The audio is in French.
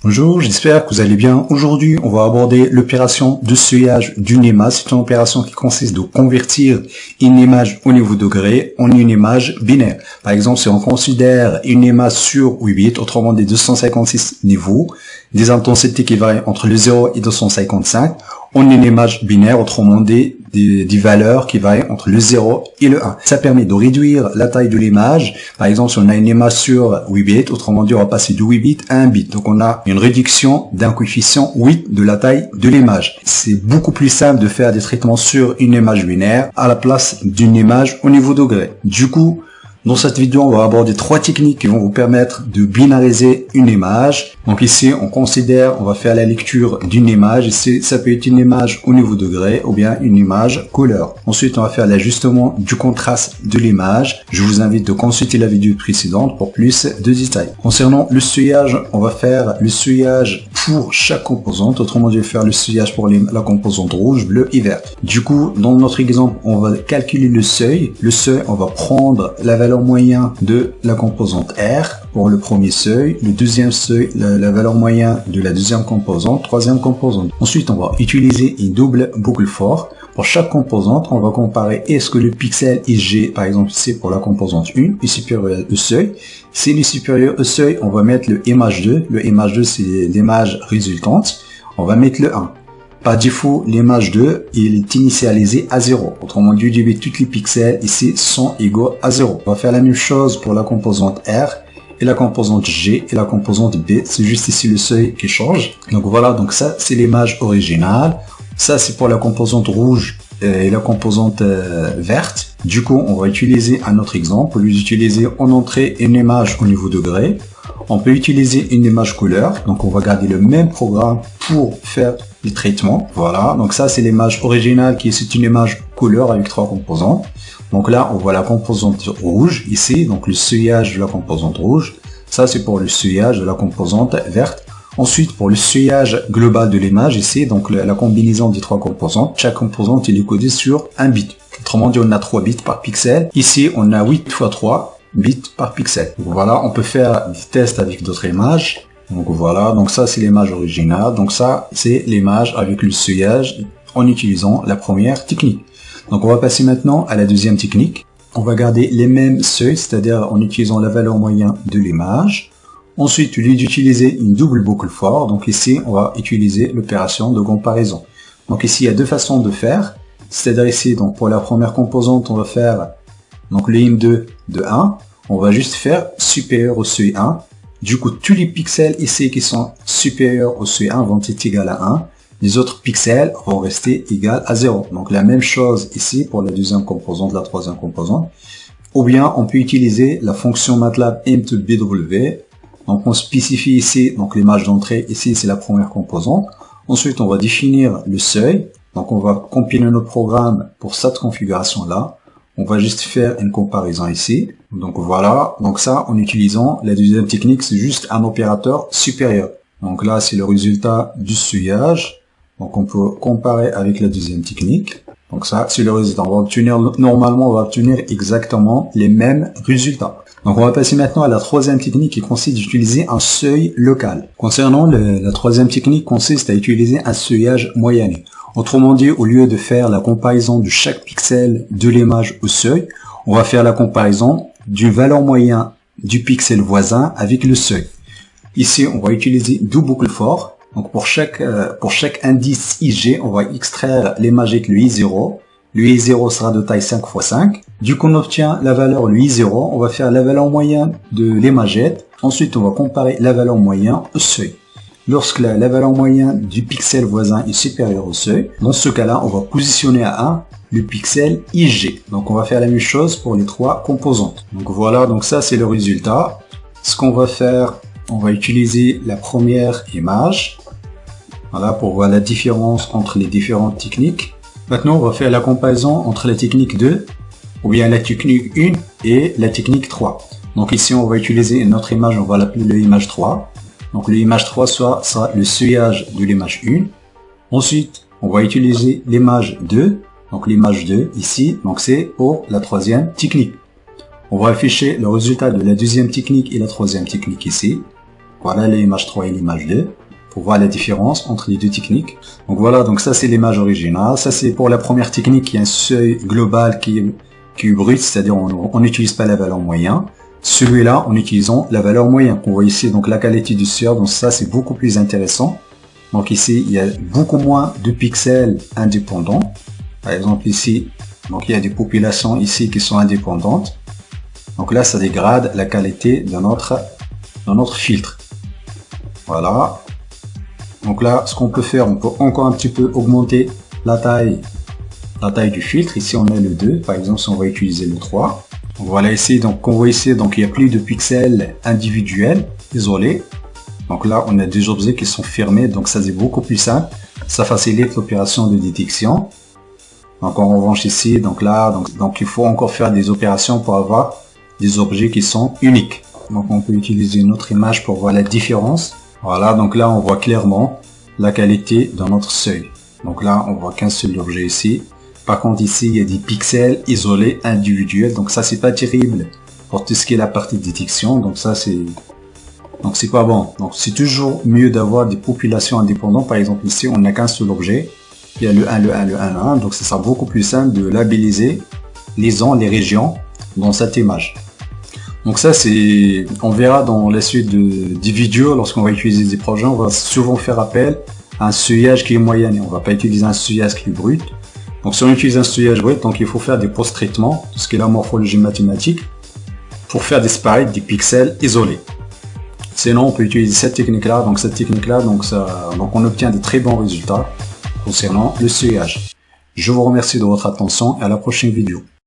Bonjour, j'espère que vous allez bien. Aujourd'hui, on va aborder l'opération de seuillage d'une image. C'est une opération qui consiste de convertir une image au niveau degré en une image binaire. Par exemple, si on considère une image sur 8 bits, autrement dit 256 niveaux, des intensités qui varient entre le 0 et 255, on a une image binaire, autrement dit des valeurs qui varient entre le 0 et le 1. Ça permet de réduire la taille de l'image. Par exemple, si on a une image sur 8 bits, autrement dit, on va passer de 8 bits à 1 bit. Donc, on a une réduction d'un coefficient 8 de la taille de l'image. C'est beaucoup plus simple de faire des traitements sur une image binaire à la place d'une image au niveau degré. Du coup, dans cette vidéo, on va aborder 3 techniques qui vont vous permettre de binariser une image. Donc ici, on va faire la lecture d'une image. Ici, ça peut être une image au niveau degré ou bien une image couleur. Ensuite, on va faire l'ajustement du contraste de l'image. Je vous invite de consulter la vidéo précédente pour plus de détails. Concernant le seuillage, on va faire le seuillage pour chaque composante. Autrement dit, faire le seuillage pour la composante rouge, bleue et verte. Du coup, dans notre exemple, on va calculer le seuil. Le seuil, on va prendre la valeur moyenne de la composante R pour le premier seuil, le deuxième seuil, la valeur moyenne de la deuxième composante, troisième composante. Ensuite, on va utiliser une double boucle for. Pour chaque composante, on va comparer est-ce que le pixel IG, par exemple ici pour la composante 1, est supérieur au seuil. Si il est supérieur au seuil, on va mettre le image 2. Le image 2, c'est l'image résultante. On va mettre le 1. Par défaut, l'image 2 est initialisée à 0. Autrement dit, tous les pixels ici sont égaux à 0. On va faire la même chose pour la composante R et la composante G et la composante B. C'est juste ici le seuil qui change. Donc voilà, donc ça c'est l'image originale. Ça c'est pour la composante rouge et la composante verte. Du coup, on va utiliser un autre exemple. Pour lui utiliser en entrée une image au niveau degré. On peut utiliser une image couleur. Donc on va garder le même programme pour faire les traitements. Voilà, donc ça c'est l'image originale qui est une image couleur avec 3 composantes. Donc là on voit la composante rouge ici, donc le seuillage de la composante rouge. Ça c'est pour le seuillage de la composante verte. Ensuite pour le seuillage global de l'image ici, donc la combinaison des 3 composantes. Chaque composante est codée sur 1 bit. Autrement dit on a 3 bits par pixel. Ici on a 8 x 3 bits par pixel. Donc voilà, on peut faire des tests avec d'autres images. Donc voilà, donc ça c'est l'image originale, donc ça c'est l'image avec le seuillage en utilisant la première technique. Donc on va passer maintenant à la deuxième technique. On va garder les mêmes seuils, c'est-à-dire en utilisant la valeur moyenne de l'image. Ensuite, au lieu d'utiliser une double boucle for, donc ici on va utiliser l'opération de comparaison. Donc ici il y a deux façons de faire, c'est-à-dire ici donc pour la première composante on va faire donc le im2 de 1, on va juste faire supérieur au seuil 1. Du coup, tous les pixels ici qui sont supérieurs au seuil 1 vont être égaux à 1. Les autres pixels vont rester égaux à 0. Donc la même chose ici pour la deuxième composante, la troisième composante. Ou bien on peut utiliser la fonction MATLAB m2bw. Donc on spécifie ici donc l'image d'entrée. Ici c'est la première composante. Ensuite on va définir le seuil. Donc on va compiler notre programme pour cette configuration là. On va juste faire une comparaison ici. Donc voilà, donc ça en utilisant la deuxième technique, c'est juste un opérateur supérieur. Donc là c'est le résultat du seuillage. Donc on peut comparer avec la deuxième technique. Donc ça c'est le résultat. Normalement on va obtenir exactement les mêmes résultats. Donc on va passer maintenant à la troisième technique qui consiste d'utiliser un seuil local. Concernant la troisième technique consiste à utiliser un seuillage moyenné. Autrement dit, au lieu de faire la comparaison de chaque pixel de l'image au seuil, on va faire la comparaison du valeur moyenne du pixel voisin avec le seuil. Ici, on va utiliser deux boucles for. Donc pour chaque indice IG, on va extraire l'image avec le I0. Le I0 sera de taille 5 x 5. Du coup, on obtient la valeur le I0. On va faire la valeur moyenne de l'imagette. Ensuite, on va comparer la valeur moyenne au seuil. Lorsque la valeur moyenne du pixel voisin est supérieure au seuil, dans ce cas-là, on va positionner à 1 le pixel IG. Donc on va faire la même chose pour les 3 composantes. Donc voilà, donc ça c'est le résultat. Ce qu'on va faire, on va utiliser la première image. Voilà, pour voir la différence entre les différentes techniques. Maintenant, on va faire la comparaison entre la technique 2, ou bien la technique 1 et la technique 3. Donc ici, on va utiliser une autre image, on va l'appeler l'image 3. Donc l'image 3 sera le seuillage de l'image 1. Ensuite, on va utiliser l'image 2. Donc l'image 2 ici, donc c'est pour la troisième technique. On va afficher le résultat de la deuxième technique et la troisième technique ici. Voilà l'image 3 et l'image 2, pour voir la différence entre les deux techniques. Donc voilà, donc ça c'est l'image originale. Ça c'est pour la première technique qui est un seuil global qui est brut, c'est-à-dire on n'utilise pas la valeur moyenne. Celui-là en utilisant la valeur moyenne. On voit ici donc la qualité du seuil, donc ça c'est beaucoup plus intéressant. Donc ici il y a beaucoup moins de pixels indépendants. Par exemple ici, donc il y a des populations ici qui sont indépendantes. Donc là ça dégrade la qualité de notre filtre. Voilà. Donc là, ce qu'on peut faire, on peut encore un petit peu augmenter la taille du filtre. Ici, on a le 2. Par exemple, si on va utiliser le 3. Donc voilà ici, donc on voit ici, donc il n'y a plus de pixels individuels, isolés. Donc là, on a des objets qui sont fermés, donc ça c'est beaucoup plus simple. Ça facilite l'opération de détection. Donc en revanche ici, donc là, donc il faut encore faire des opérations pour avoir des objets qui sont uniques. Donc on peut utiliser une autre image pour voir la différence. Voilà, donc là on voit clairement la qualité de notre seuil. Donc là on voit qu'un seul objet ici. Par contre ici il y a des pixels isolés individuels, donc ça c'est pas terrible pour tout ce qui est la partie de détection. Donc ça c'est pas bon. Donc c'est toujours mieux d'avoir des populations indépendantes. Par exemple ici on n'a qu'un seul objet. Il y a le 1, le 1, le 1, le 1. Donc ce sera beaucoup plus simple de labelliser les zones, les régions dans cette image. Donc ça c'est, on verra dans la suite des vidéos, lorsqu'on va utiliser des projets, on va souvent faire appel à un seuillage qui est moyenné. On va pas utiliser un seuillage qui est brut. Donc si on utilise un seuillage brut, donc il faut faire des post-traitements, tout ce qui est la morphologie mathématique, pour faire disparaître des pixels isolés. Sinon on peut utiliser cette technique-là, donc on obtient de très bons résultats concernant le seuillage. Je vous remercie de votre attention et à la prochaine vidéo.